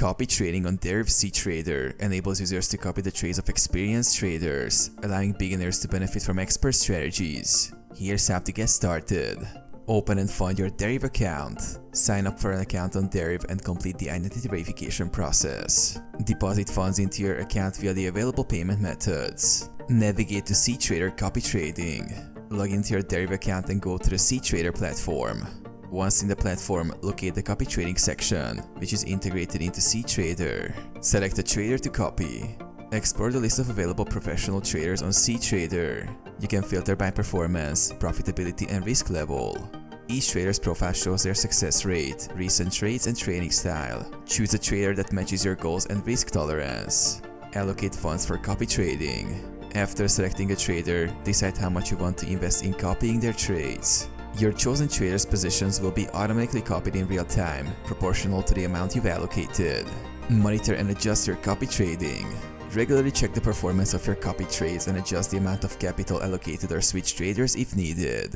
Copy trading on Deriv cTrader enables users to copy the trades of experienced traders, allowing beginners to benefit from expert strategies. Here's how to get started. Open and fund your Deriv account. Sign up for an account on Deriv and complete the identity verification process. Deposit funds into your account via the available payment methods. Navigate to cTrader Copy Trading. Log into your Deriv account and go to the cTrader platform. Once in the platform, locate the copy trading section, which is integrated into cTrader. Select a trader to copy. Explore the list of available professional traders on cTrader. You can filter by performance, profitability, and risk level. Each trader's profile shows their success rate, recent trades, and trading style. Choose a trader that matches your goals and risk tolerance. Allocate funds for copy trading. After selecting a trader, decide how much you want to invest in copying their trades. Your chosen trader's positions will be automatically copied in real time, proportional to the amount you've allocated. Monitor and adjust your copy trading. Regularly check the performance of your copy trades and adjust the amount of capital allocated or switch traders if needed.